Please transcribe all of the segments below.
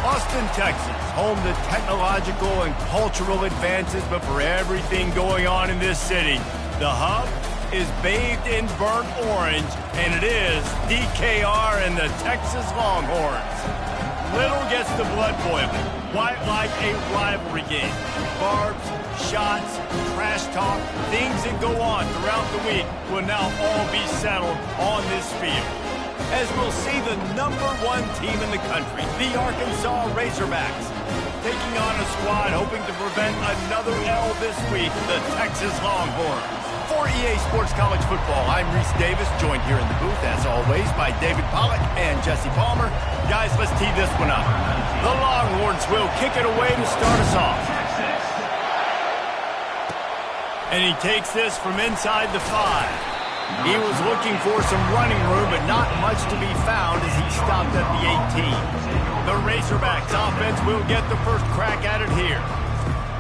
Austin, Texas, home to technological and cultural advances, but for everything going on in this city, the hub is bathed in burnt orange, and it is DKR and the Texas Longhorns. Little gets the blood boiling, quite like a rivalry game. Barbs, shots, trash talk, things that go on throughout the week will now all be settled on this field. As we'll see the #1 team in the country, the Arkansas Razorbacks, taking on a squad hoping to prevent another L this week, the Texas Longhorns. For EA Sports College Football, I'm Reese Davis, joined here in the booth, as always, by David Pollack and Jesse Palmer. Guys, let's tee this one up. The Longhorns will kick it away to start us off. And he takes this from inside the 5. He was looking for some running room, but not much to be found as he stopped at the 18. The Razorbacks offense will get the first crack at it here.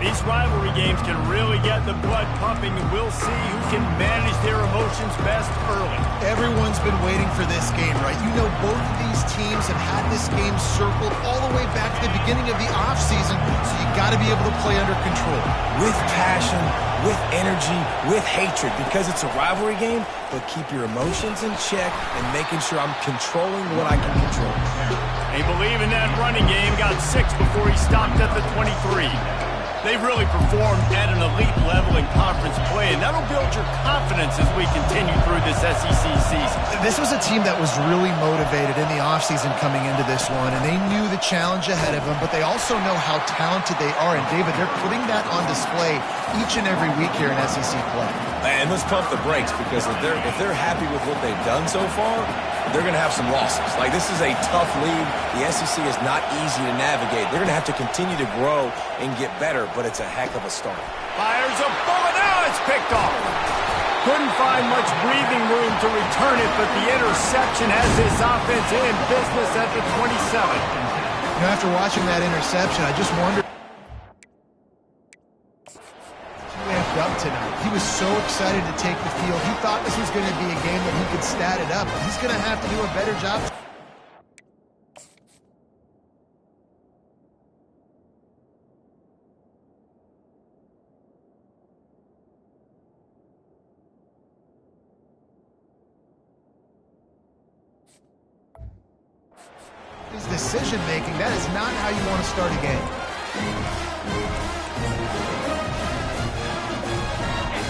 These rivalry games can really get the blood pumping, and we'll see who can manage their emotions best early. Everyone's been waiting for this game, right? You know, both of these teams have had this game circled all the way back to the beginning of the offseason, so you got to be able to play under control. With passion, with energy, with hatred, because it's a rivalry game, but keep your emotions in check and making sure I'm controlling what I can control. They believe in that running game, got 6 before he stopped at the 23. They've really performed at an elite level in conference play, and that'll build your confidence as we continue through this SEC season. This was a team that was really motivated in the offseason coming into this one, and they knew the challenge ahead of them, but they also know how talented they are. And, David, they're putting that on display each and every week here in SEC play. And let's pump the brakes, because if they're happy with what they've done so far, they're going to have some losses. Like, this is a tough league. The SEC is not easy to navigate. They're going to have to continue to grow and get better, but it's a heck of a start. Fires a bullet. Now it's picked off. Couldn't find much breathing room to return it, but the interception has this offense in business at the 27. You know, after watching that interception, I just wondered up tonight. He was so excited to take the field. He thought this was going to be a game that he could stat it up, but he's going to have to do a better job. His decision making, that is not how you want to start a game.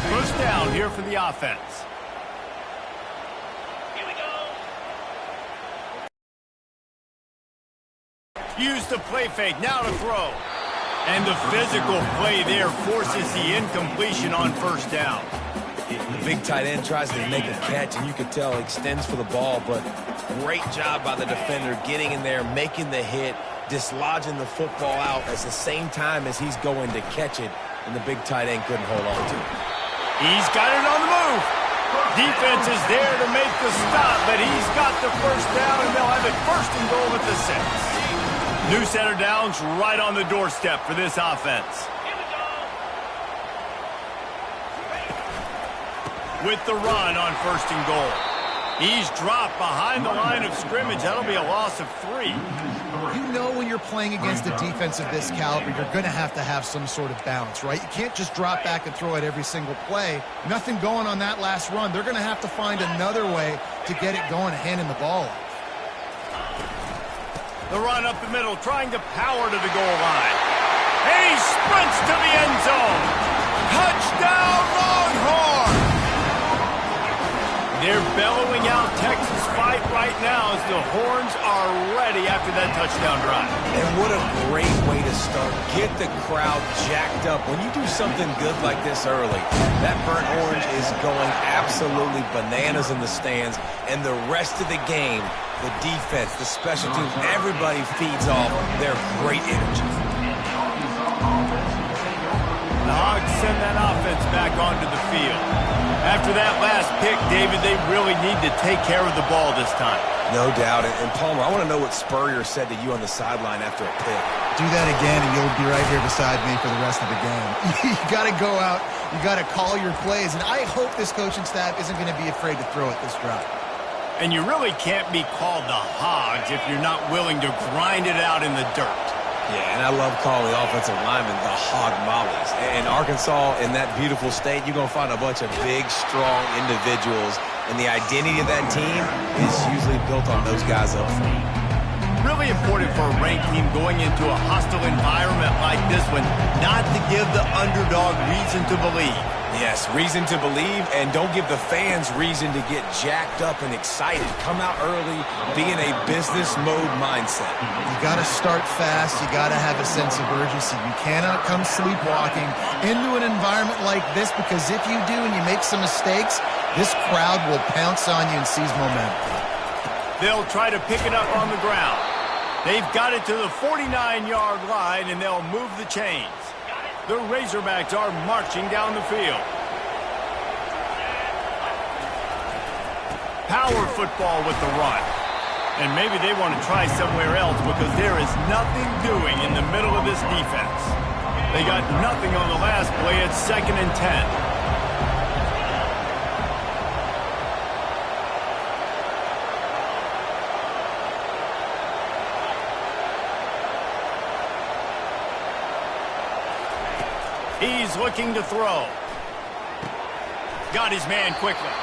First down here for the offense. Here we go. Use the play fake, now to throw. And the physical play there forces the incompletion on first down. The big tight end tries to make a catch, and you can tell he extends for the ball, but great job by the defender getting in there, making the hit, dislodging the football out at the same time as he's going to catch it, and the big tight end couldn't hold on to it. He's got it on the move. Defense is there to make the stop, but he's got the first down, and they'll have it first and goal at the 6. New set of downs right on the doorstep for this offense. With the run on first and goal. He's dropped behind the line of scrimmage. That'll be a loss of 3. You know when you're playing against a defense of this caliber, you're going to have some sort of balance, right? You can't just drop back and throw it every single play. Nothing going on that last run. They're going to have to find another way to get it going and handing the ball off. The run up the middle, trying to power to the goal line. And he sprints to the end zone. Touchdown, Longhorns! They're bellowing out Texas fight right now as the Horns are ready after that touchdown drive. And what a great way to start. Get the crowd jacked up. When you do something good like this early, that burnt orange is going absolutely bananas in the stands. And the rest of the game, the defense, the special teams, everybody feeds off their great energy. The Hogs send that offense back onto the field. After that last pick, David, they really need to take care of the ball this time. No doubt. And Palmer, I want to know what Spurrier said to you on the sideline after a pick. Do that again, and you'll be right here beside me for the rest of the game. You got to go out. You got to call your plays. And I hope this coaching staff isn't going to be afraid to throw it this drive. And you really can't be called the Hogs if you're not willing to grind it out in the dirt. Yeah, and I love calling the offensive linemen the hog mollies. In Arkansas, in that beautiful state, you're going to find a bunch of big, strong individuals, and the identity of that team is usually built on those guys up front. Really important for a ranked team going into a hostile environment like this one not to give the underdog reason to believe. Yes, reason to believe, and don't give the fans reason to get jacked up and excited. Come out early, be in a business mode mindset. You got to start fast. You got to have a sense of urgency. You cannot come sleepwalking into an environment like this, because if you do and you make some mistakes, this crowd will pounce on you and seize momentum. They'll try to pick it up on the ground. They've got it to the 49-yard line, and they'll move the chains. The Razorbacks are marching down the field. Power football with the run. And maybe they want to try somewhere else, because there is nothing doing in the middle of this defense. They got nothing on the last play. It's 2nd and 10. He's looking to throw. Got his man quickly.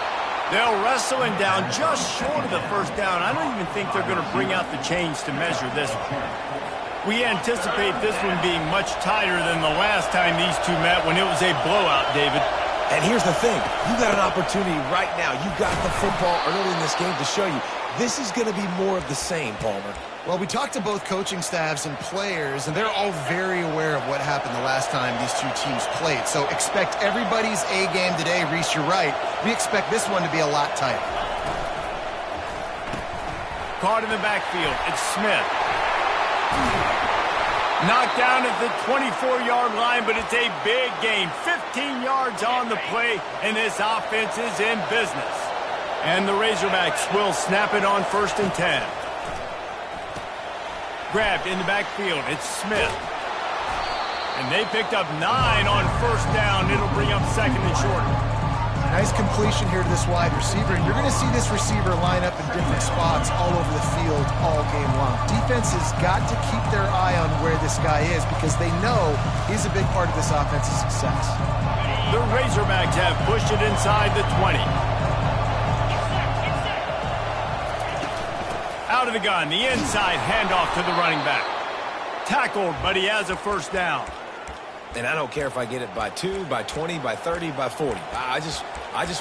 They'll wrestle him down just short of the first down. I don't even think they're going to bring out the chains to measure this one. We anticipate this one being much tighter than the last time these two met, when it was a blowout, David. And here's the thing. You got an opportunity right now. You got the football early in this game to show you this is going to be more of the same, Palmer. Well, we talked to both coaching staffs and players, and they're all very aware of what happened the last time these two teams played. So expect everybody's A game today. Reese, you're right. We expect this one to be a lot tighter. Caught in the backfield. It's Smith. Knocked down at the 24-yard line, but it's a big gain. 15 yards on the play, and this offense is in business. And the Razorbacks will snap it on 1st and 10. Grabbed in the backfield. It's Smith. And they picked up 9 on 1st down. It'll bring up 2nd and short. Nice completion here to this wide receiver. And you're going to see this receiver line up in different spots all over the field all game long. Defense has got to keep their eye on where this guy is, because they know he's a big part of this offense's success. The Razorbacks have pushed it inside the 20. Out of the gun, the inside handoff to the running back. Tackled, but he has a 1st down. And I don't care if I get it by 2, by 20, by 30, by 40. I just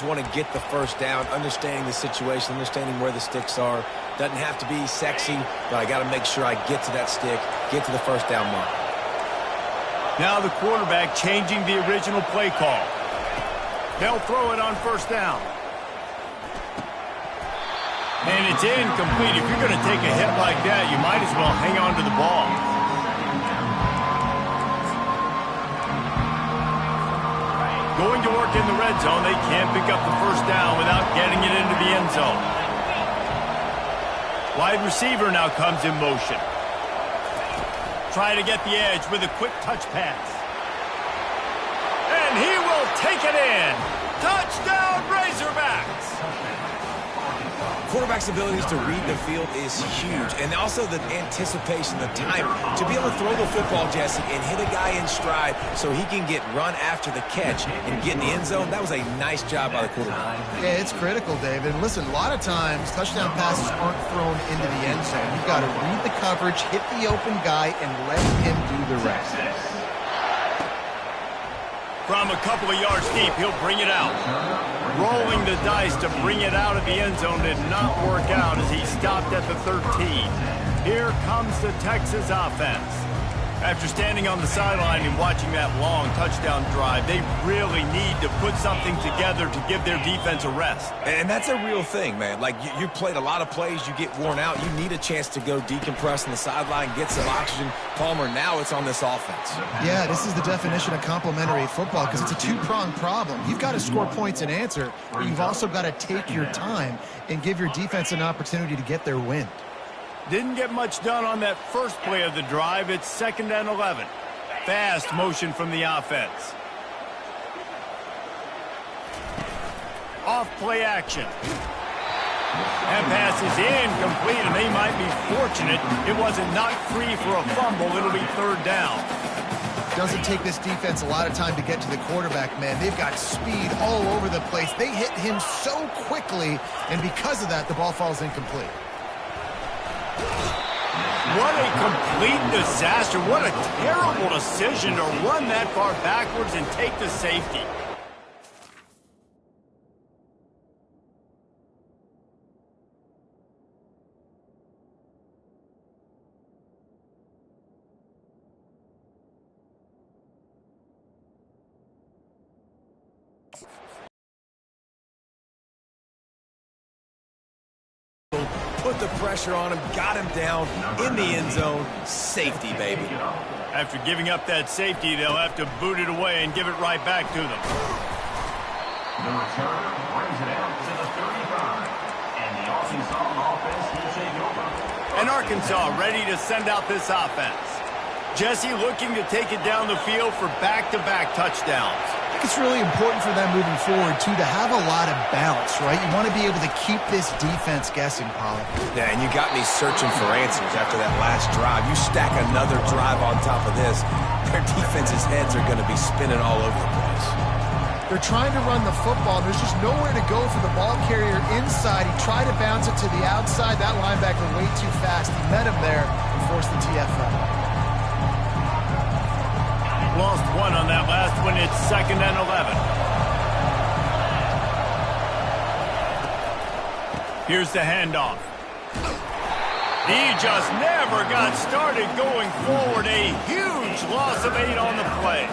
want to get the 1st down, understanding the situation, understanding where the sticks are. Doesn't have to be sexy, but I got to make sure I get to that stick, get to the 1st down mark. Now the quarterback changing the original play call. They'll throw it on 1st down. And it's incomplete. If you're going to take a hit like that, you might as well hang on to the ball. Going to work in the red zone. They can't pick up the 1st down without getting it into the end zone. Wide receiver now comes in motion. Try to get the edge with a quick touch pass. And he will take it in. Touchdown, Razorbacks! Quarterback's abilities to read the field is huge, and also the anticipation, the timing. To be able to throw the football, Jesse, and hit a guy in stride so he can get run after the catch and get in the end zone, that was a nice job by the quarterback. Yeah, it's critical, David. And listen, a lot of times touchdown passes aren't thrown into the end zone. You've got to read the coverage, hit the open guy, and let him do the rest. From a couple of yards deep, he'll bring it out. Rolling the dice to bring it out of the end zone did not work out as he stopped at the 13. Here comes the Texas offense. After standing on the sideline and watching that long touchdown drive, they really need to put something together to give their defense a rest. And that's a real thing, man. Like, you played a lot of plays, you get worn out, you need a chance to go decompress on the sideline, get some oxygen. Palmer, now it's on this offense. Yeah, this is the definition of complementary football, because it's a two-pronged problem. You've got to score points and answer, but you've also got to take your time and give your defense an opportunity to get their win. Didn't get much done on that first play of the drive. It's 2nd and 11. Fast motion from the offense. Off play action. That pass is incomplete, and they might be fortunate it wasn't knocked free for a fumble. It'll be third down. Doesn't take this defense a lot of time to get to the quarterback, man. They've got speed all over the place. They hit him so quickly, and because of that, the ball falls incomplete. What a complete disaster. What a terrible decision to run that far backwards and take the safety. Put the pressure on him, got him down in the end zone. Safety, baby. After giving up that safety, they'll have to boot it away and give it right back to them. The return brings it out to the 35. And the Arkansas offense will take over. And Arkansas ready to send out this offense. Jesse looking to take it down the field for back-to-back touchdowns. I think it's really important for them moving forward, too, to have a lot of balance, right? You want to be able to keep this defense guessing, Pollard. Yeah, and you got me searching for answers after that last drive. You stack another drive on top of this, their defense's heads are going to be spinning all over the place. They're trying to run the football. There's just nowhere to go for the ball carrier inside. He tried to bounce it to the outside. That linebacker way too fast. He met him there and forced the TFL. Lost one on that last one. It's 2nd and 11. Here's the handoff. He just never got started going forward. A huge loss of 8 on the play.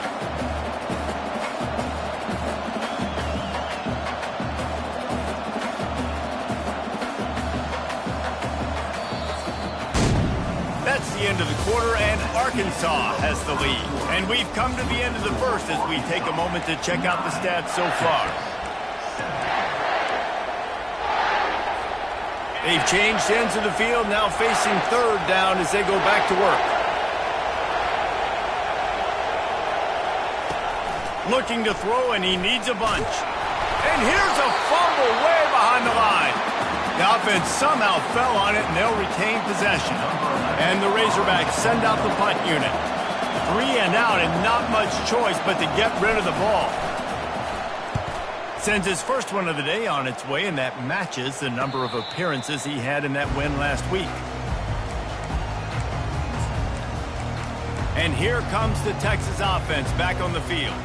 That's the end of the quarter, and Arkansas has the lead. And we've come to the end of the first as we take a moment to check out the stats so far. They've changed ends of the field, now facing third down as they go back to work. Looking to throw, and he needs a bunch. And here's a fumble way behind the line. The offense somehow fell on it, and they'll retain possession. And the Razorbacks send out the punt unit. 3 and out, and not much choice but to get rid of the ball. Sends his first one of the day on its way, and that matches the number of appearances he had in that win last week. And here comes the Texas offense back on the field.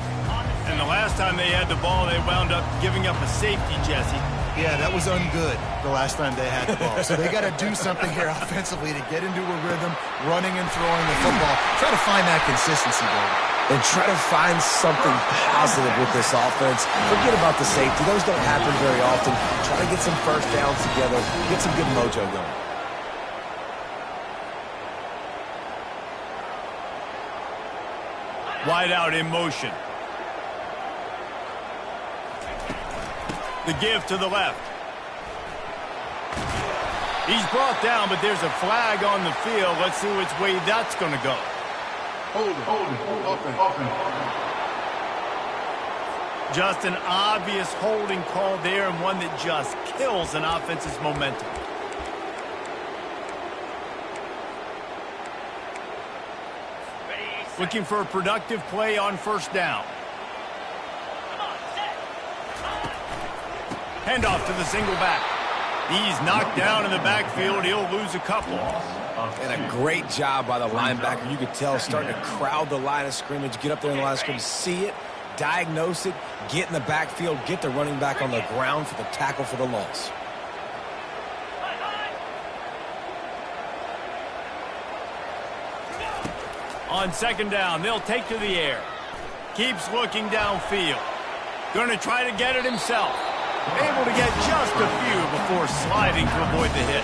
And the last time they had the ball, they wound up giving up a safety, Jesse. Yeah, that was ungood the last time they had the ball. So they got to do something here offensively to get into a rhythm, running and throwing the football. Try to find that consistency, David. And try to find something positive with this offense. Forget about the safety. Those don't happen very often. Try to get some first downs together. Get some good mojo going. Wide out in motion. The give to the left. He's brought down, but there's a flag on the field. Let's see which way that's going to go. Hold it. Open. Just an obvious holding call there, and one that just kills an offense's momentum. Looking for a productive play on first down. Handoff to the single back. He's knocked down in the backfield. He'll lose a couple. And a great job by the linebacker. You could tell starting to crowd the line of scrimmage, get up there in the line of scrimmage, see it, diagnose it, get in the backfield, get the running back on the ground for the tackle for the loss. On second down, they'll take to the air. Keeps looking downfield. Going to try to get it himself. Able to get just a few before sliding to avoid the hit.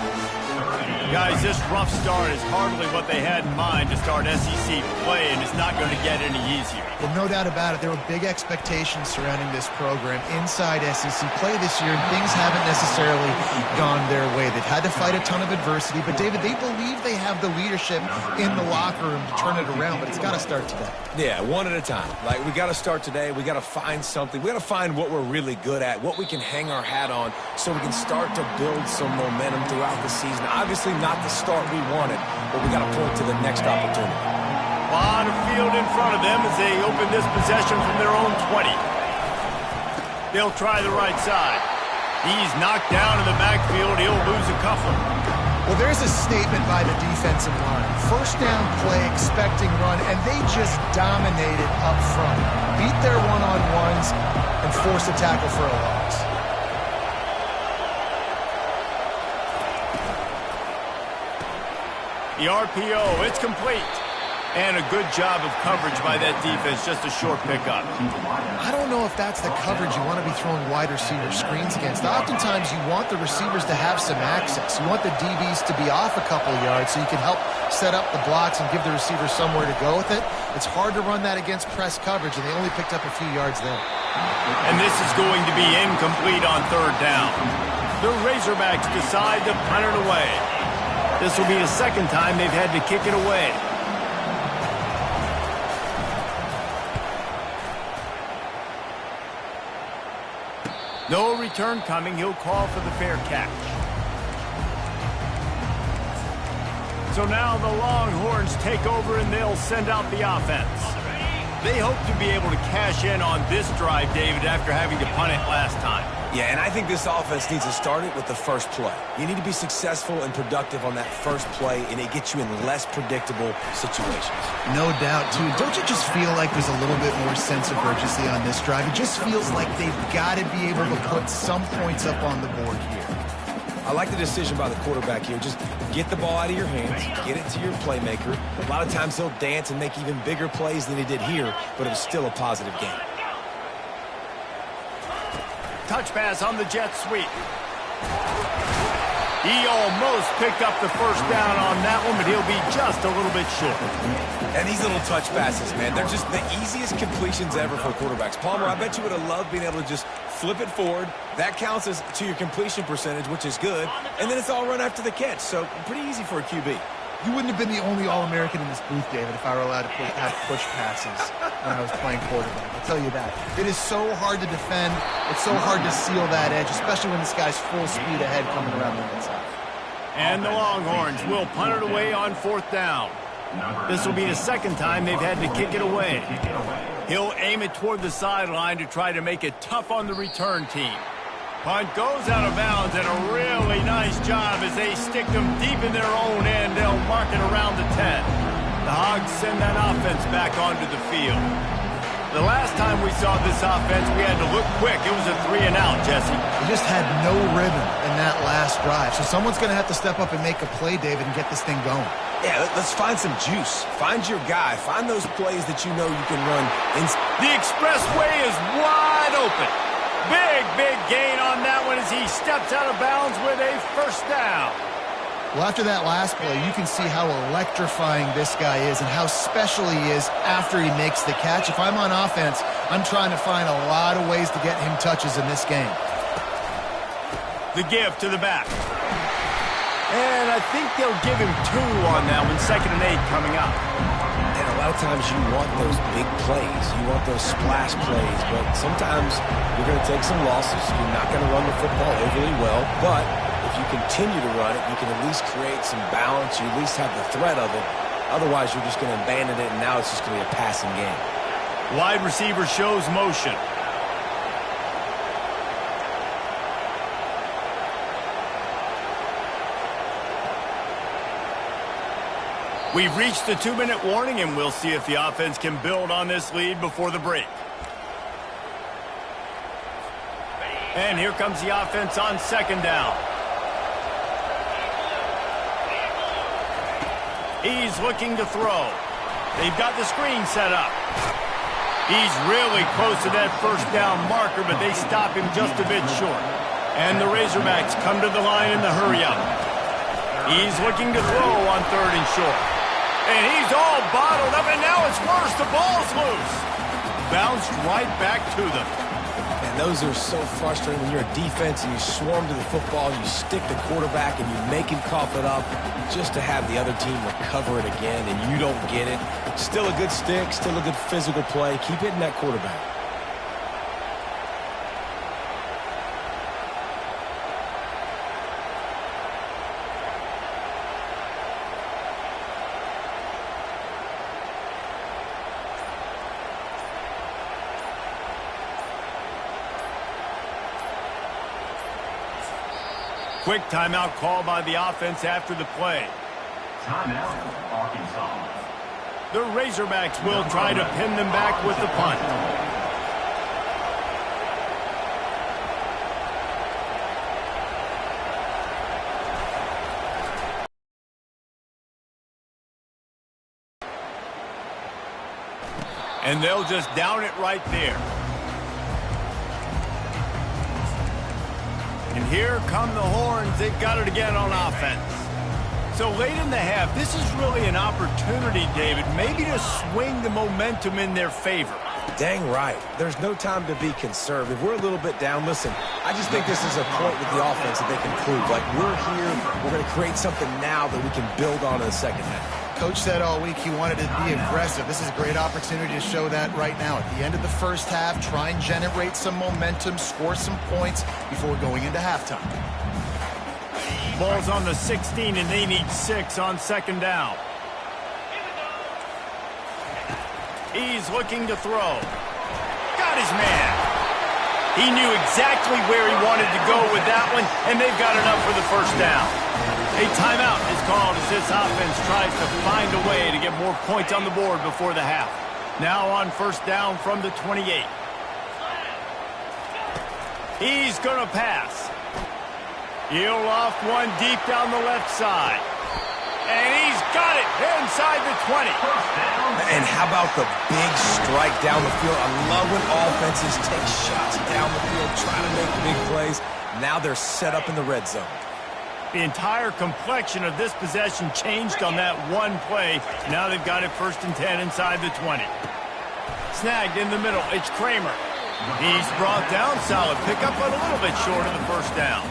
Guys, this rough start is hardly what they had in mind to start SEC play, and it's not going to get any easier. Well, no doubt about it. There were big expectations surrounding this program inside SEC play this year, and things haven't necessarily gone their way. They've had to fight a ton of adversity, but, David, they believe they have the leadership in the locker room to turn it around, but it's got to start today. Yeah, one at a time. Like, we got to start today. We got to find something. We got to find what we're really good at, what we can hang our hat on, so we can start to build some momentum throughout the season. Obviously not the start we wanted, but we got to point to the next opportunity. A lot of field in front of them as they open this possession from their own 20. They'll try the right side. He's knocked down in the backfield. He'll lose a couple. Well, there's a statement by the defensive line. First down play, expecting run, and they just dominated up front. Beat their one-on-ones and force a tackle for a loss. The RPO, it's complete. And a good job of coverage by that defense, just a short pickup. I don't know if that's the coverage you want to be throwing wide receiver screens against. Oftentimes you want the receivers to have some access. You want the DBs to be off a couple yards so you can help set up the blocks and give the receiver somewhere to go with it. It's hard to run that against press coverage, and they only picked up a few yards there. And this is going to be incomplete on third down. The Razorbacks decide to punt it away. This will be the second time they've had to kick it away. No return coming. He'll call for the fair catch. So now the Longhorns take over and they'll send out the offense. They hope to be able to cash in on this drive, David, after having to punt it last time. Yeah, and I think this offense needs to start it with the first play. You need to be successful and productive on that first play, and it gets you in less predictable situations. No doubt, too. Don't you just feel like there's a little bit more sense of urgency on this drive? It just feels like they've got to be able to put some points up on the board here. I like the decision by the quarterback here. Just get the ball out of your hands, get it to your playmaker. A lot of times he'll dance and make even bigger plays than he did here, but it was still a positive game. Touch pass on the jet sweep. He almost picked up the first down on that one, but he'll be just a little bit short. And these little touch passes, man, they're just the easiest completions ever for quarterbacks. Palmer, I bet you would have loved being able to just flip it forward. That counts as to your completion percentage, which is good. And then it's all run after the catch, so pretty easy for a QB. You wouldn't have been the only All-American in this booth, David, if I were allowed to have push passes when I was playing quarterback. I'll tell you that. It is so hard to defend. It's so hard to seal that edge, especially when this guy's full speed ahead coming around the inside. And the Longhorns will punt it away on fourth down. This will be the second time they've had to kick it away. He'll aim it toward the sideline to try to make it tough on the return team. Punt goes out of bounds, and a really nice job as they stick them deep in their own end. They'll mark it around the 10. The Hogs send that offense back onto the field. The last time we saw this offense, we had to look quick. It was a 3-and-out, Jesse. They just had no rhythm in that last drive. So someone's going to have to step up and make a play, David, and get this thing going. Yeah, let's find some juice. Find your guy. Find those plays that you know you can run. The expressway is wide open. Big gain on that one as he steps out of bounds with a first down. Well, after that last play, you can see how electrifying this guy is and how special he is after he makes the catch. If I'm on offense, I'm trying to find a lot of ways to get him touches in this game. The give to the back. And I think they'll give him 2 on that one. 2nd and 8 coming up. And a lot of times you want those big plays. You want those splash plays. But sometimes you're going to take some losses. You're not going to run the football overly well. But if you continue to run it, you can at least create some balance. You at least have the threat of it. Otherwise, you're just going to abandon it, and now it's just going to be a passing game. Wide receiver shows motion. We've reached the 2-minute warning, and we'll see if the offense can build on this lead before the break. And here comes the offense on 2nd down. He's looking to throw. They've got the screen set up. He's really close to that first down marker, but they stop him just a bit short. And the Razorbacks come to the line in the hurry up. He's looking to throw on 3rd and short. And he's all bottled up, and now it's worse. The ball's loose. Bounced right back to them. And those are so frustrating when you're a defense and you swarm to the football, you stick the quarterback and you make him cough it up just to have the other team recover it again, and you don't get it. Still a good stick, still a good physical play. Keep hitting that quarterback. Quick timeout called by the offense after the play. Timeout, Arkansas. The Razorbacks will try to pin them back with the punt. And they'll just down it right there. And here come the horns. They've got it again on offense. So late in the half, this is really an opportunity, David, maybe to swing the momentum in their favor. Dang right. There's no time to be conservative. We're a little bit down. Listen, I just think this is a point with the offense that they can prove. Like, we're here, we're going to create something now that we can build on in the second half. Coach said all week he wanted to be aggressive. This is a great opportunity to show that right now. At the end of the first half, try and generate some momentum, score some points before going into halftime. Ball's on the 16, and they need 6 on 2nd down. He's looking to throw. Got his man. He knew exactly where he wanted to go with that one, and they've got enough for the 1st down. A timeout is called as this offense tries to find a way to get more points on the board before the half. Now on 1st down from the 28. He's going to pass. He'll loft one deep down the left side. And he's got it inside the 20. And how about the big strike down the field? I love when offenses take shots down the field, trying to make big plays. Now they're set up in the red zone. The entire complexion of this possession changed on that one play. Now they've got it 1st and 10 inside the 20. Snagged in the middle. It's Kramer. He's brought down. Solid pickup, but a little bit short of the 1st down.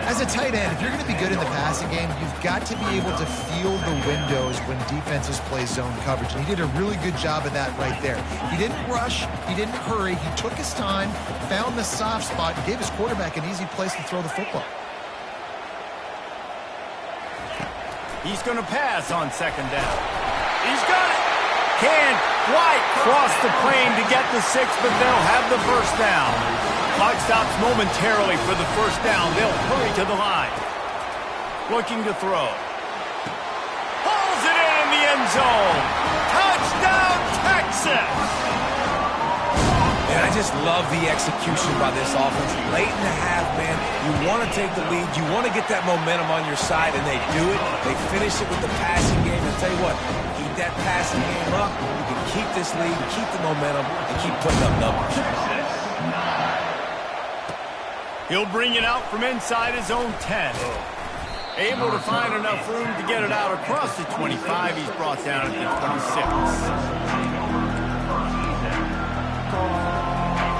As a tight end, if you're going to be good in the passing game, you've got to be able to feel the windows when defenses play zone coverage. And he did a really good job of that right there. He didn't rush. He didn't hurry. He took his time, found the soft spot, and gave his quarterback an easy place to throw the football. He's going to pass on 2nd down. He's got it. Can't quite cross the plane to get the 6, but they'll have the 1st down. Clock stops momentarily for the 1st down. They'll hurry to the line. Looking to throw. Pulls it in the end zone. Touchdown, Texas! And I just love the execution by this offense. Late in the half, man, you want to take the lead. You want to get that momentum on your side, and they do it. They finish it with the passing game. And tell you what, keep that passing game up. You can keep this lead, keep the momentum, and keep putting up numbers. He'll bring it out from inside his own 10. Able to find enough room to get it out across the 25. He's brought down at the 26.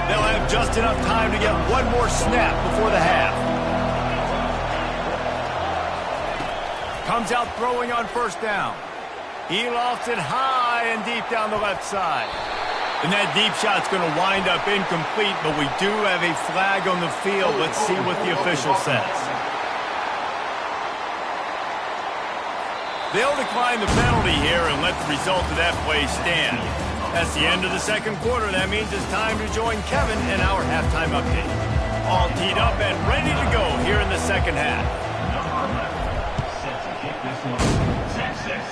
They'll have just enough time to get one more snap before the half. Comes out throwing on 1st down. He lofts it high and deep down the left side. And that deep shot's going to wind up incomplete, but we do have a flag on the field. Let's see what the official says. They'll decline the penalty here and let the result of that play stand. That's the end of the 2nd quarter. That means it's time to join Kevin in our halftime update. All teed up and ready to go here in the 2nd half. Set to kick this one. Texas.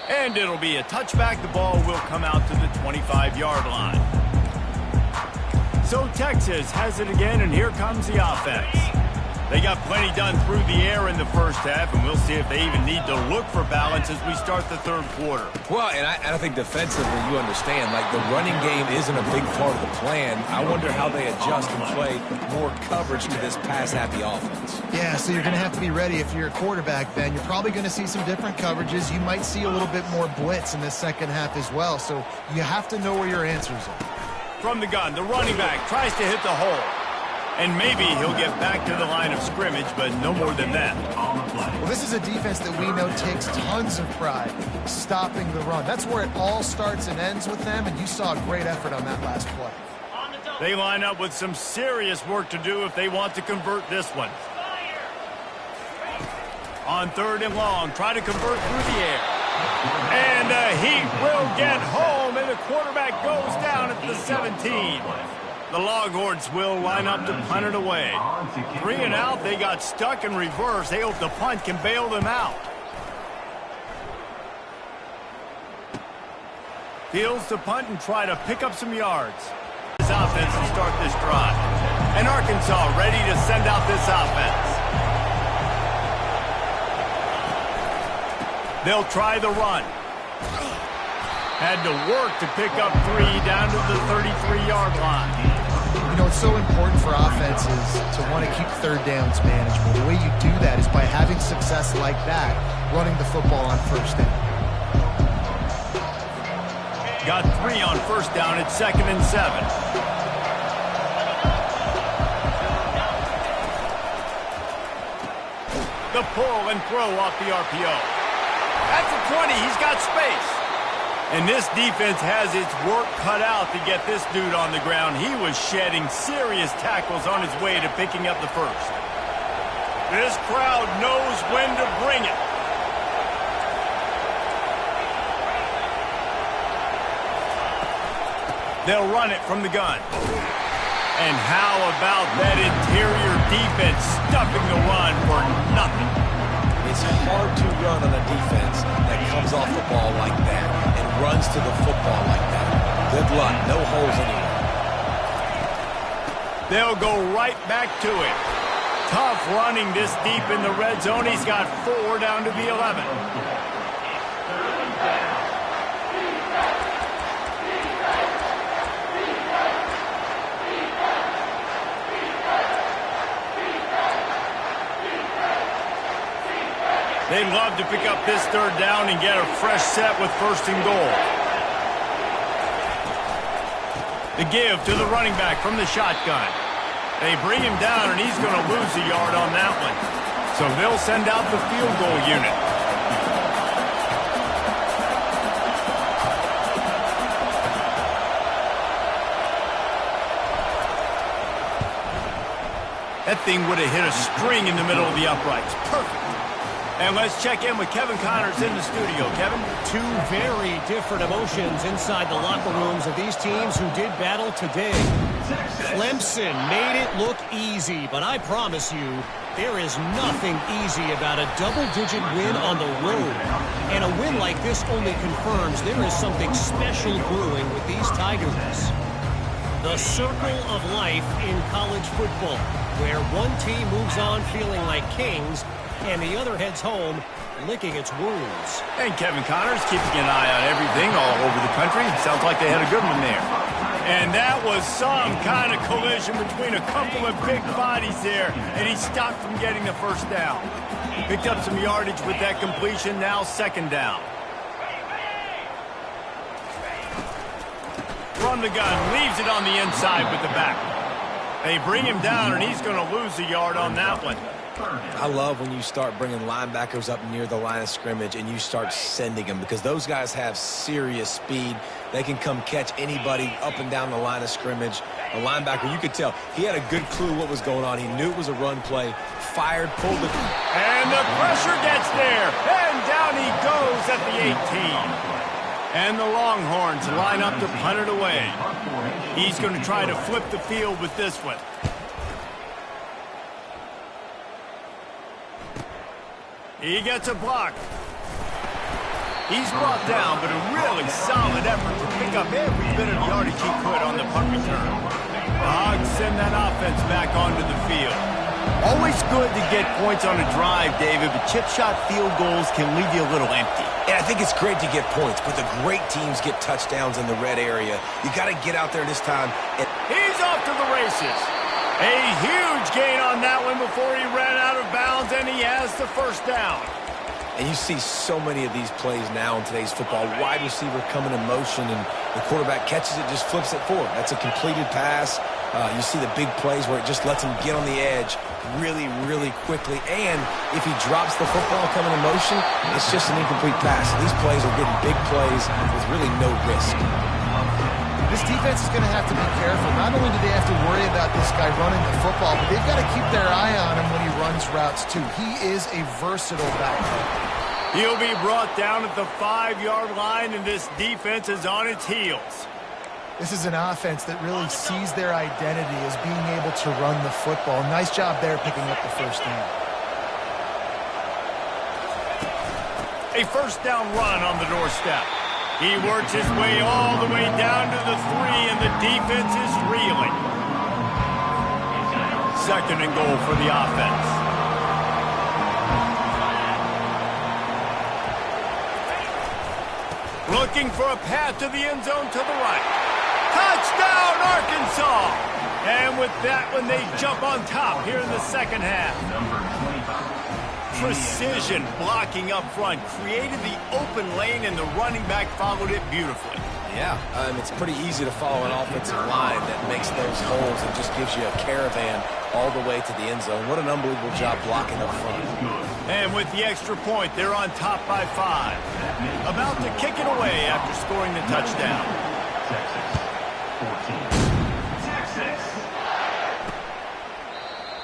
And it'll be a touchback. The ball will come out to the 25-yard line. So Texas has it again, and here comes the offense. They got plenty done through the air in the first half, and we'll see if they even need to look for balance as we start the third quarter. Well, and I think defensively, you understand, like the running game isn't a big part of the plan. I wonder how they adjust and play more coverage to this pass-happy offense. Yeah, so you're going to have to be ready if you're a quarterback, Ben. You're probably going to see some different coverages. You might see a little bit more blitz in the second half as well, so you have to know where your answers are. From the gun, the running back tries to hit the hole. And maybe he'll get back to the line of scrimmage, but no more than that. Well, this is a defense that we know takes tons of pride stopping the run. That's where it all starts and ends with them, and you saw a great effort on that last play. They line up with some serious work to do if they want to convert this one. On 3rd and long, try to convert through the air. And he will get home, and the quarterback goes down at the 17. The Longhorns will line up to punt it away. 3 and out, they got stuck in reverse. They hope the punt can bail them out. Fields to punt and try to pick up some yards. This offense to start this drive. And Arkansas ready to send out this offense. They'll try the run. Had to work to pick up 3 down to the 33-yard line. You know, it's so important for offenses to want to keep third downs manageable. The way you do that is by having success like that, running the football on first down. Got 3 on first down at 2nd and 7. The pull and throw off the RPO. That's a 20. He's got space. And this defense has its work cut out to get this dude on the ground. He was shedding serious tackles on his way to picking up the first. This crowd knows when to bring it. They'll run it from the gun. And how about that interior defense stuffing the run for nothing? It's hard to run on a defense that comes off the ball like that and runs to the football like that. Good luck. No holes anywhere. They'll go right back to it. Tough running this deep in the red zone. He's got 4 down to the 11. They'd love to pick up this 3rd down and get a fresh set with 1st and goal. The give to the running back from the shotgun. They bring him down, and he's going to lose a yard on that one. So they'll send out the field goal unit. That thing would have hit a string in the middle of the uprights. Perfect. And let's check in with Kevin Connors in the studio. Kevin? 2 very different emotions inside the locker rooms of these teams who did battle today. Clemson made it look easy, but I promise you, there is nothing easy about a double-digit win on the road. And a win like this only confirms there is something special brewing with these Tigers. The circle of life in college football, where one team moves on feeling like kings, and the other heads home licking its wounds. And Kevin Connors keeping an eye on everything all over the country. Sounds like they had a good one there. And that was some kind of collision between a couple of big bodies there, and he stopped from getting the 1st down. Picked up some yardage with that completion, now 2nd down. From the gun, leaves it on the inside with the back. They bring him down, and he's going to lose a yard on that one. I love when you start bringing linebackers up near the line of scrimmage and you start sending them, because those guys have serious speed. They can come catch anybody up and down the line of scrimmage. A linebacker, you could tell, he had a good clue what was going on. He knew it was a run play, fired, pulled it. And the pressure gets there, and down he goes at the 18. And the Longhorns line up to punt it away. He's going to try to flip the field with this one. He gets a block. He's brought down, but a really solid effort to pick up every bit of yardage he could on the punt return. The Hogs send that offense back onto the field. Always good to get points on a drive, David, but chip shot field goals can leave you a little empty. And I think it's great to get points, but the great teams get touchdowns in the red area. You got to get out there this time. He's off to the races. A huge gain on that one before he ran out of bounds, and he has the first down. And you see so many of these plays now in today's football. Wide receiver coming in motion, and the quarterback catches it, just flips it forward. That's a completed pass. You see the big plays where it just lets him get on the edge really, really quickly. And if he drops the football coming in motion, it's just an incomplete pass. These plays are getting big plays with really no risk. This defense is going to have to be careful. Not only do they have to worry about this guy running the football, but they've got to keep their eye on him when he runs routes too. He is a versatile back. He'll be brought down at the 5-yard line, and this defense is on its heels. This is an offense that really sees their identity as being able to run the football. Nice job there picking up the first down. A first down run on the doorstep. He works his way all the way down to the 3, and the defense is reeling. Second and goal for the offense. Looking for a path to the end zone to the right. Touchdown, Arkansas! And with that one, they jump on top here in the second half. Precision blocking up front created the open lane, and the running back followed it beautifully. Yeah, it's pretty easy to follow an offensive line that makes those holes and just gives you a caravan all the way to the end zone. What an unbelievable job blocking up front. And with the extra point, they're on top by 5. About to kick it away after scoring the touchdown.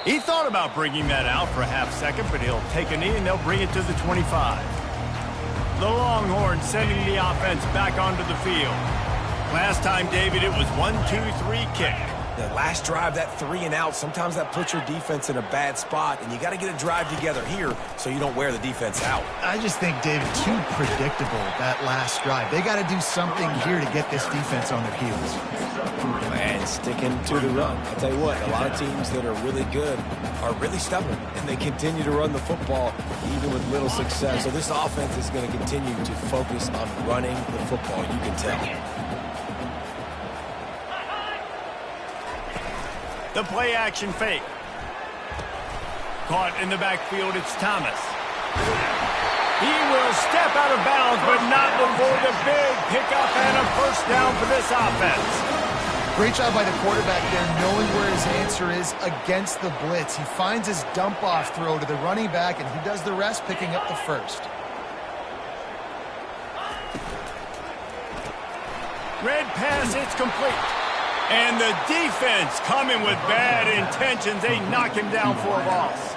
He thought about bringing that out for a half second, but he'll take a knee and they'll bring it to the 25. The Longhorns sending the offense back onto the field. Last time, David, it was 1-2-3 kick. The last drive, that 3 and out, sometimes that puts your defense in a bad spot, and you got to get a drive together here so you don't wear the defense out. I just think, David, too predictable, that last drive. They got to do something here to get this defense on their heels. And sticking to the run. I'll tell you what, a lot of teams that are really good are really stubborn, and they continue to run the football even with little success. So this offense is going to continue to focus on running the football, you can tell. The play-action fake. Caught in the backfield, it's Thomas. He will step out of bounds, but not before the big pickup and a first down for this offense. Great job by the quarterback there, knowing where his answer is against the blitz. He finds his dump-off throw to the running back, and he does the rest, picking up the first. Red pass, it's complete. And the defense coming with bad intentions. They knock him down for a loss.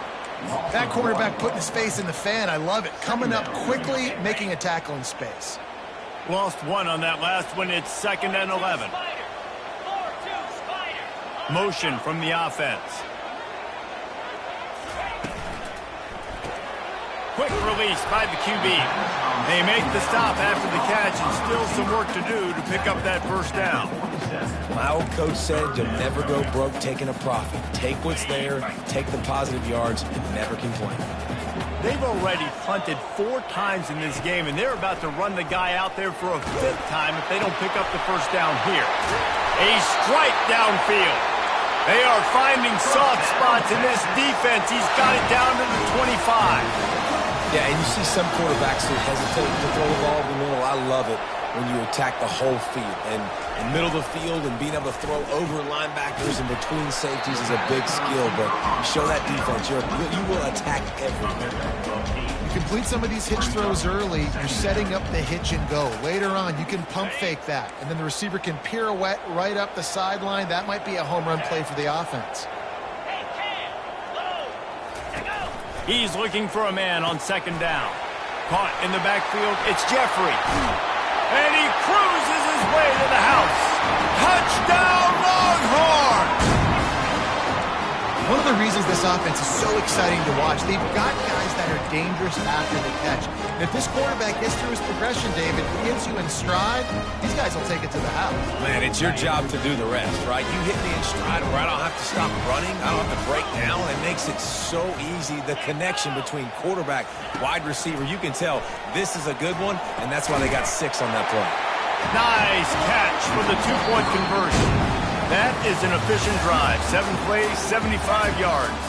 That quarterback putting his face in the fan, I love it. Coming up quickly, making a tackle in space. Lost one on that last one. It's 2nd and 11. Motion from the offense. Quick release by the QB. They make the stop after the catch, and still some work to do to pick up that first down. My old coach said you'll never go broke taking a profit. Take what's there, take the positive yards, and never complain. They've already punted 4 times in this game, and they're about to run the guy out there for a 5th time if they don't pick up the first down here. A strike downfield. They are finding soft spots in this defense. He's got it down to the 25. Yeah, and you see some quarterbacks who hesitate to throw the ball in the middle. I love it when you attack the whole field. And in the middle of the field and being able to throw over linebackers and between safeties is a big skill. But show that defense. You will attack everywhere. You complete some of these hitch throws early, you're setting up the hitch and go. Later on, you can pump fake that. And then the receiver can pirouette right up the sideline. That might be a home run play for the offense. He's looking for a man on 2nd down. Caught in the backfield, it's Jeffrey. And he cruises his way to the house. Touchdown, Longhorns! One of the reasons this offense is so exciting to watch, they've got guys that are dangerous after the catch. And if this quarterback gets through his progression, David, gets you in stride, these guys will take it to the house. Man, it's your job to do the rest, right? You hit me in stride where I don't have to stop running. I don't have to break down. It makes it so easy, the connection between quarterback, wide receiver. You can tell this is a good one, and that's why they got 6 on that play. Nice catch for the 2-point conversion. That is an efficient drive. 7 plays, 75 yards.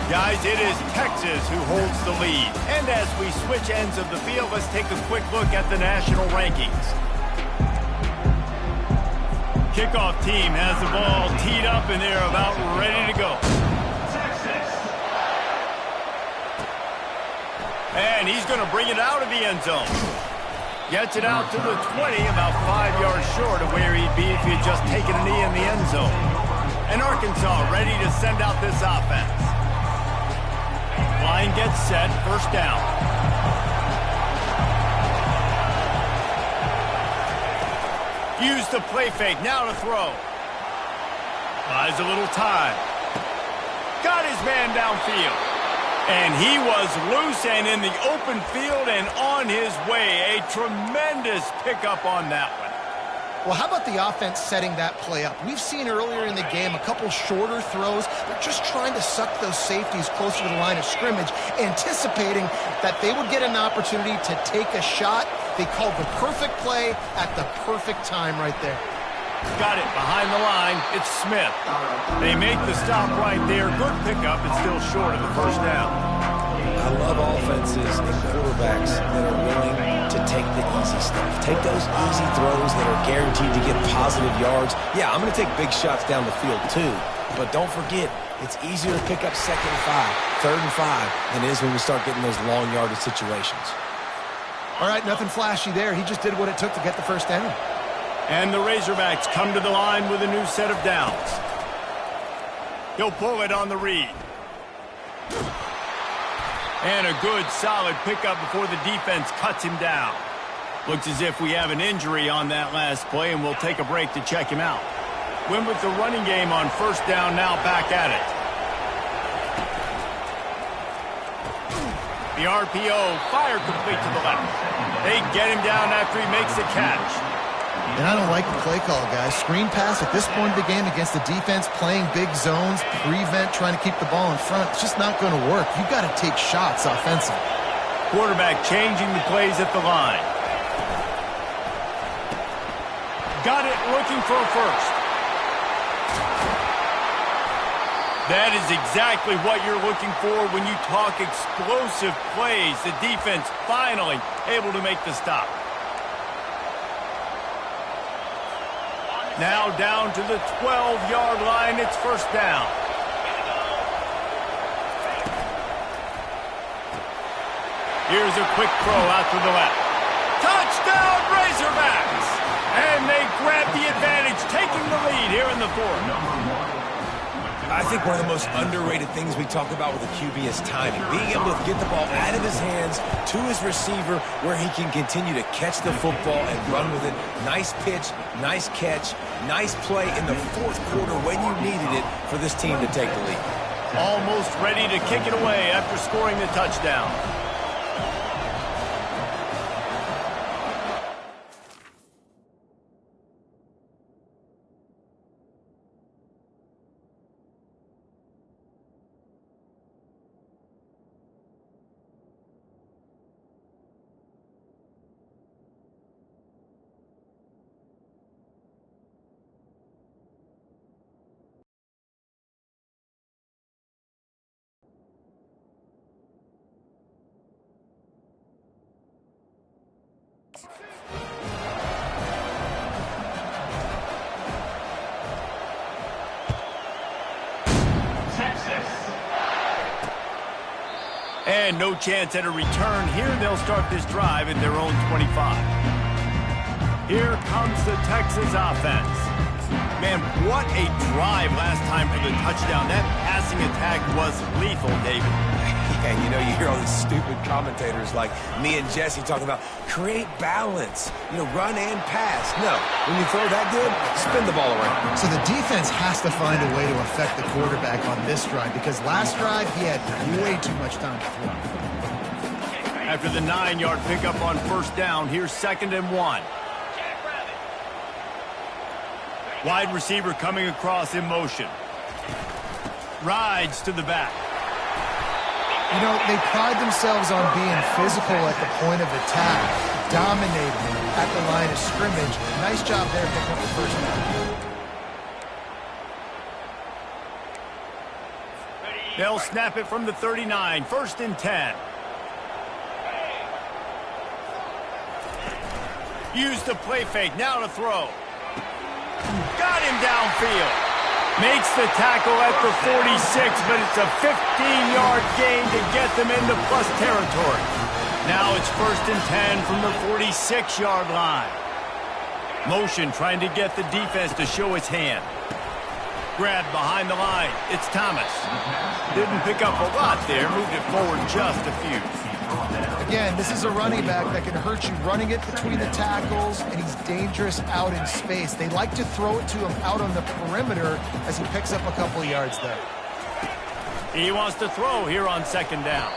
Guys, it is Texas who holds the lead. And as we switch ends of the field, let's take a quick look at the national rankings. Kickoff team has the ball teed up, and they're about ready to go. And he's going to bring it out of the end zone. Gets it out to the 20, about 5 yards short of where he'd be if he had just taken a knee in the end zone. And Arkansas ready to send out this offense. Line gets set, first down. Use the play fake, now to throw. Buys a little time. Got his man downfield. And he was loose and in the open field and on his way. A tremendous pickup on that one. Well, how about the offense setting that play up? We've seen earlier in the game a couple shorter throws. They're just trying to suck those safeties closer to the line of scrimmage, anticipating that they would get an opportunity to take a shot. They called the perfect play at the perfect time right there. Got it behind the line. It's Smith. They make the stop right there. Good pickup. It's still short of the first down. I love offenses and quarterbacks that are willing to take the easy stuff. Take those easy throws that are guaranteed to get positive yards. Yeah, I'm going to take big shots down the field too. But don't forget, it's easier to pick up 2nd and 5, 3rd and 5 than it is when we start getting those long yardage situations. All right, nothing flashy there. He just did what it took to get the first down. And the Razorbacks come to the line with a new set of downs. He'll pull it on the read. And a good, solid pickup before the defense cuts him down. Looks as if we have an injury on that last play, and we'll take a break to check him out. Win with the running game on first down, now back at it. The RPO, fire complete to the left. They get him down after he makes the catch. And I don't like the play call, guys. Screen pass at this point of the game against the defense, playing big zones, prevent, trying to keep the ball in front. It's just not going to work. You've got to take shots offensively. Quarterback changing the plays at the line. Got it, looking for a first. That is exactly what you're looking for when you talk explosive plays. The defense finally able to make the stop. Now down to the 12-yard line. It's first down. Here's a quick throw out to the left. Touchdown, Razorbacks! And they grab the advantage, taking the lead here in the 4th. I think one of the most underrated things we talk about with a QB is timing. Being able to get the ball out of his hands to his receiver where he can continue to catch the football and run with it. Nice pitch, nice catch, nice play in the 4th quarter when you needed it for this team to take the lead. Almost ready to kick it away after scoring the touchdown. And no chance at a return here. They'll start this drive at their own 25. Here comes the Texas offense. Man, what a drive last time for the touchdown. That passing attack was lethal, David. And you know, you hear all these stupid commentators like me and Jesse talking about create balance, you know, run and pass. No, when you throw that good, spin the ball around. So the defense has to find a way to affect the quarterback on this drive because last drive he had way too much time to throw. After the 9-yard pickup on first down, here's 2nd and 1. Wide receiver coming across in motion. Rides to the back. You know, they pride themselves on being physical at the point of attack, dominating at the line of scrimmage. Nice job there picking up the first down. They'll snap it from the 39, 1st and 10. Use the play fake, now to throw. Got him downfield. Makes the tackle at the 46, but it's a 15-yard gain to get them into plus territory. Now it's 1st and 10 from the 46-yard line. Motion trying to get the defense to show its hand. Grab behind the line. It's Thomas. Didn't pick up a lot there. Moved it forward just a few. Again, this is a running back that can hurt you running it between the tackles, and he's dangerous out in space. They like to throw it to him out on the perimeter as he picks up a couple yards there. He wants to throw here on 2nd down.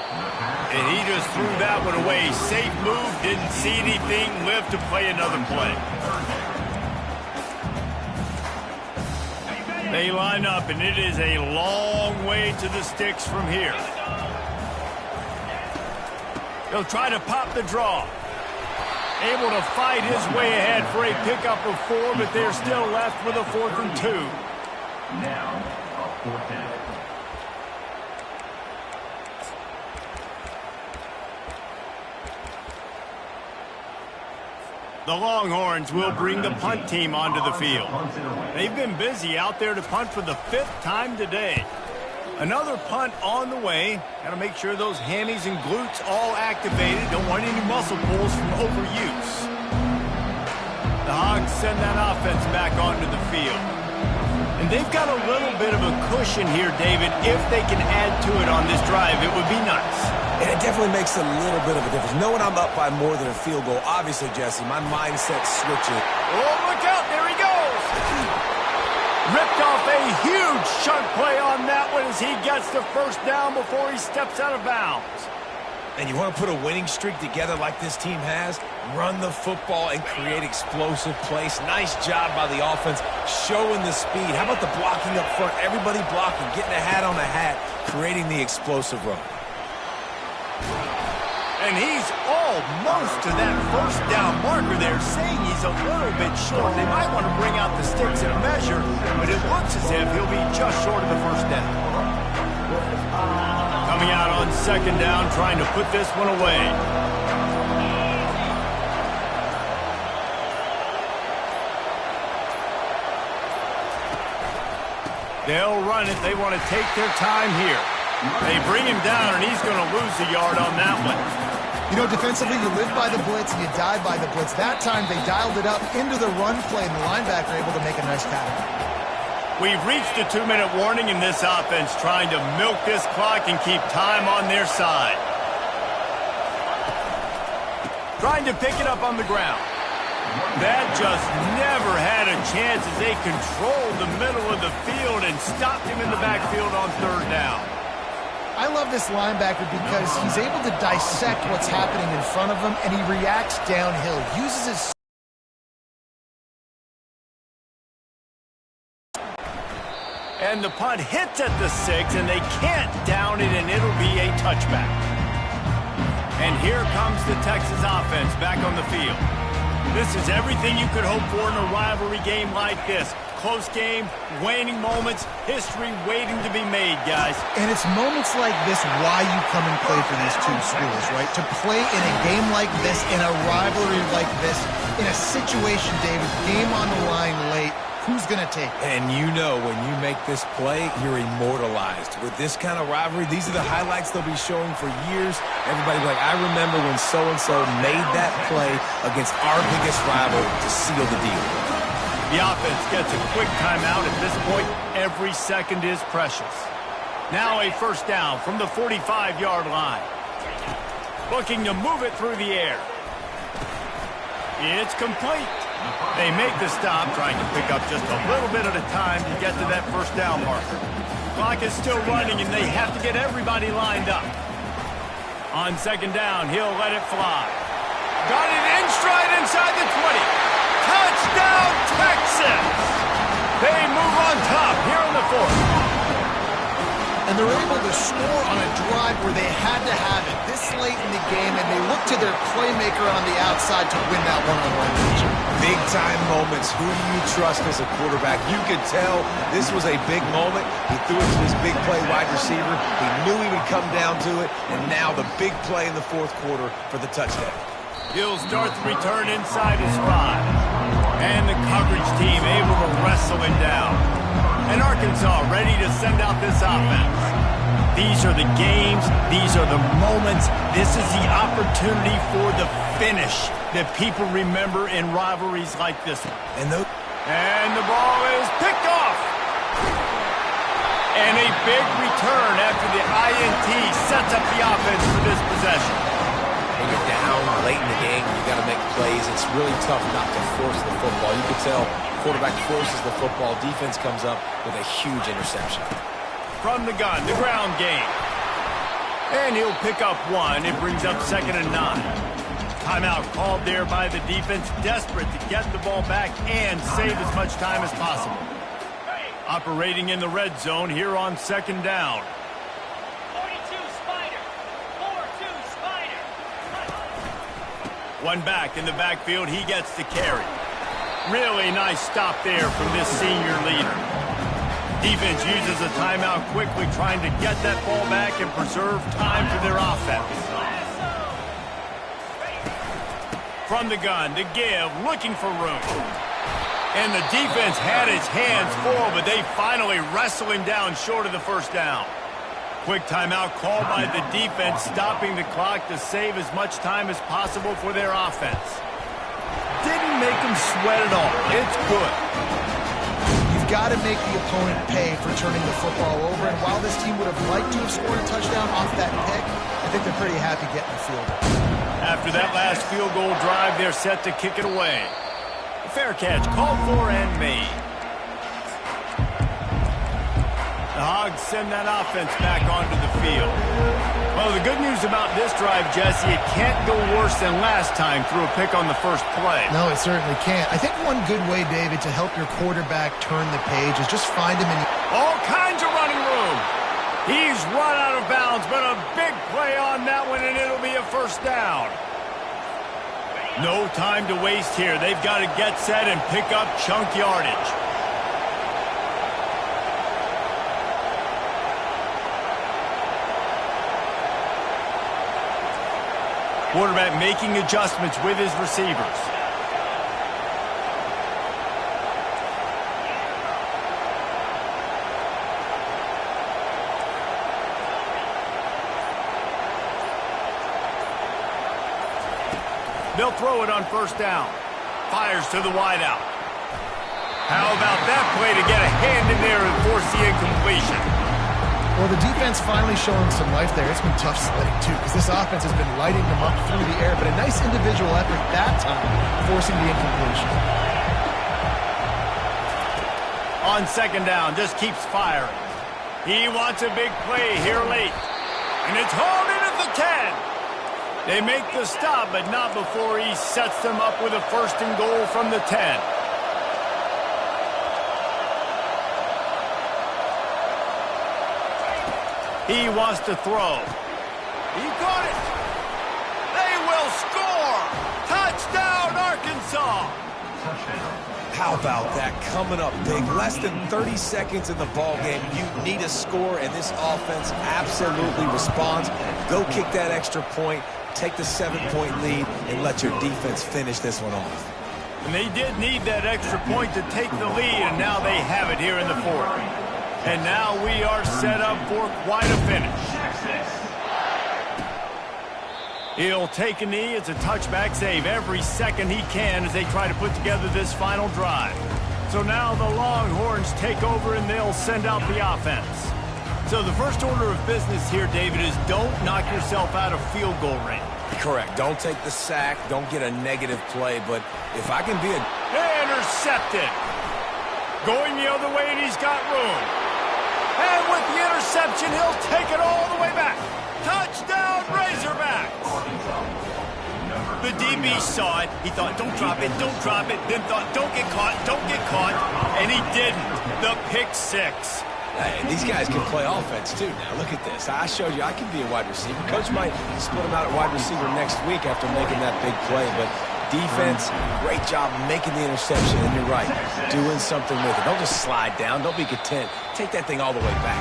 And he just threw that one away. Safe move, didn't see anything, lived to play another play. They line up, and it is a long way to the sticks from here. He'll try to pop the draw. Able to fight his way ahead for a pickup of 4, but they're still left with a 4th and 2. Now, a 4th down. The Longhorns will bring the punt team onto the field. They've been busy out there to punt for the 5th time today. Another punt on the way. Got to make sure those hammies and glutes all activated. Don't want any muscle pulls from overuse. The Hogs send that offense back onto the field. And they've got a little bit of a cushion here, David. If they can add to it on this drive, it would be nice. And it definitely makes a little bit of a difference. Knowing I'm up by more than a field goal, obviously, Jesse, my mindset switches. Oh, look out. There he goes. Ripped off a huge chunk play on that one as he gets the first down before he steps out of bounds. And you want to put a winning streak together like this team has? Run the football and create explosive plays. Nice job by the offense, showing the speed. How about the blocking up front? Everybody blocking, getting a hat on a hat, creating the explosive run. And he's almost to that first down marker there, saying he's a little bit short. They might want to bring out the sticks and measure, but it looks as if he'll be just short of the first down. Coming out on 2nd down, trying to put this one away. They'll run it. They want to take their time here. They bring him down, and he's going to lose a yard on that one. You know, defensively, you live by the blitz and you die by the blitz. That time, they dialed it up into the run play, and the linebacker able to make a nice tackle. We've reached a 2-minute warning in this offense, trying to milk this clock and keep time on their side. Trying to pick it up on the ground. That just never had a chance as they controlled the middle of the field and stopped him in the backfield on 3rd down. I love this linebacker because he's able to dissect what's happening in front of him, and he reacts downhill, uses his... And the punt hits at the 6, and they can't down it, and it'll be a touchback. And here comes the Texas offense back on the field. This is everything you could hope for in a rivalry game like this. Close game, waning moments, history waiting to be made, guys. And it's moments like this why you come and play for these two schools, right? To play in a game like this, in a rivalry like this, in a situation, David, game on the line late, who's going to take it? And you know when you make this play, you're immortalized. With this kind of rivalry, these are the highlights they'll be showing for years. Everybody be like, I remember when so-and-so made that play against our biggest rival to seal the deal. The offense gets a quick timeout. At this point, every second is precious. Now a first down from the 45-yard line. Looking to move it through the air. It's complete. They make the stop, trying to pick up just a little bit at a time to get to that first down marker. Clock is still running, and they have to get everybody lined up. On second down, he'll let it fly. Got it in stride inside the 20. Touchdown, Texas! They move on top here in the fourth. And they're able to score on a drive where they had to have it this late in the game, and they look to their playmaker on the outside to win that one-on-one matchup. Big-time moments. Who do you trust as a quarterback? You could tell this was a big moment. He threw it to his big play wide receiver. He knew he would come down to it, and now the big play in the fourth quarter for the touchdown. He'll start the return inside his 5. And the coverage team able to wrestle him down. And Arkansas ready to send out this offense. These are the games. These are the moments. This is the opportunity for the finish that people remember in rivalries like this one. And the ball is picked off. And a big return after the INT sets up the offense for this possession. When you're down late in the game, you got to make plays. It's really tough not to force the football. You can tell quarterback forces the football. Defense comes up with a huge interception. From the gun, the ground game. And he'll pick up 1. It brings up 2nd and 9. Timeout called there by the defense, desperate to get the ball back and save as much time as possible. Operating in the red zone here on 2nd down. 42 Spider. 4-2 Spider. One back in the backfield. He gets the carry. Really nice stop there from this senior leader. Defense uses a timeout quickly, trying to get that ball back and preserve time for their offense. From the gun, to give, looking for room. And the defense had his hands full, but they finally wrestle him down short of the first down. Quick timeout called by the defense, stopping the clock to save as much time as possible for their offense. Didn't make them sweat at all. It's good. You've got to make the opponent pay for turning the football over, and while this team would have liked to have scored a touchdown off that pick, I think they're pretty happy getting the field goal. After that last field goal drive, they're set to kick it away. A fair catch called for and made. The Hogs send that offense back onto the field. Well, the good news about this drive, Jesse, it can't go worse than last time through a pick on the first play. No, it certainly can't. I think one good way, David, to help your quarterback turn the page is just find him in all kinds of running room. He's run out of bounds, but a big play on that one, and it'll be a first down. No time to waste here. They've got to get set and pick up chunk yardage. Quarterback making adjustments with his receivers. They'll throw it on first down. Fires to the wideout. How about that play to get a hand in there and force the incompletion? Well, the defense finally showing some life there. It's been tough sledding, too, because this offense has been lighting them up through the air, but a nice individual effort that time, forcing the incompletion. On second down, just keeps firing. He wants a big play here late. And it's hauled in at the 10. They make the stop, but not before he sets them up with a first and goal from the 10. He wants to throw. He got it. They will score. Touchdown, Arkansas. How about that? Coming up big. Less than 30 seconds in the ballgame. You need a score, and this offense absolutely responds. Go kick that extra point, take the 7-point lead, and let your defense finish this one off. And they did need that extra point to take the lead, and now they have it here in the fourth. And now we are set up for quite a finish. He'll take a knee. It's a touchback save every second he can as they try to put together this final drive. So now the Longhorns take over and they'll send out the offense. So the first order of business here, David, is don't knock yourself out of field goal range. Correct. Don't take the sack. Don't get a negative play. But if I can be intercepted. Going the other way, and he's got room. And with the interception, he'll take it all the way back. Touchdown, Razorbacks! The DB saw it. He thought, don't drop it, don't drop it. Then thought, don't get caught, don't get caught. And he didn't. The pick six. Hey, these guys can play offense, too. Now, look at this. I showed you I can be a wide receiver. Coach might split him out at wide receiver next week after making that big play. But defense, great job making the interception. And you're right, doing something with it. Don't just slide down. Don't be content. Take that thing all the way back.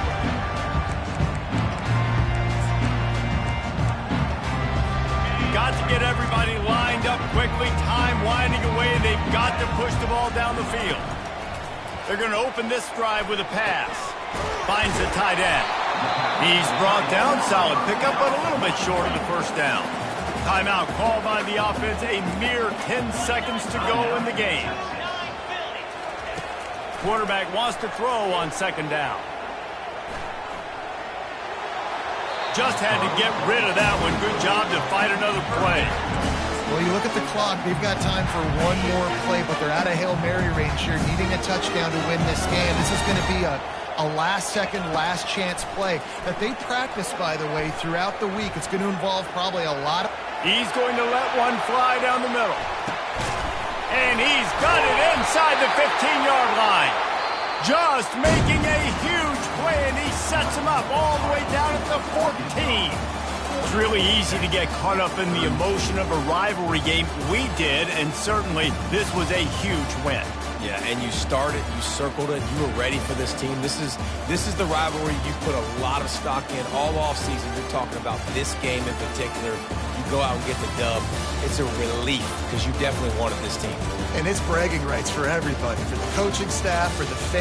Got to get everybody lined up quickly. Time winding away, and they've got to push the ball down the field. They're going to open this drive with a pass. Finds the tight end. He's brought down. Solid pickup, but a little bit short of the first down. Timeout called by the offense. A mere 10 seconds to go in the game. Quarterback wants to throw on second down. Just had to get rid of that one. Good job to fight another play. Well, you look at the clock. They've got time for one more play, but they're out of Hail Mary range here, needing a touchdown to win this game. This is going to be a last-second, last-chance play that they practice, by the way, throughout the week. It's going to involve probably a lot of... He's going to let one fly down the middle. And he's got it inside the 15-yard line. Just making a huge play, and he sets him up all the way down at the 14. It's really easy to get caught up in the emotion of a rivalry game. We did, and certainly this was a huge win. Yeah, and you started, you circled it, you were ready for this team. This is the rivalry you put a lot of stock in all offseason. You're talking about this game in particular. You go out and get the dub. It's a relief because you definitely wanted this team. And it's bragging rights for everybody, for the coaching staff, for the fans.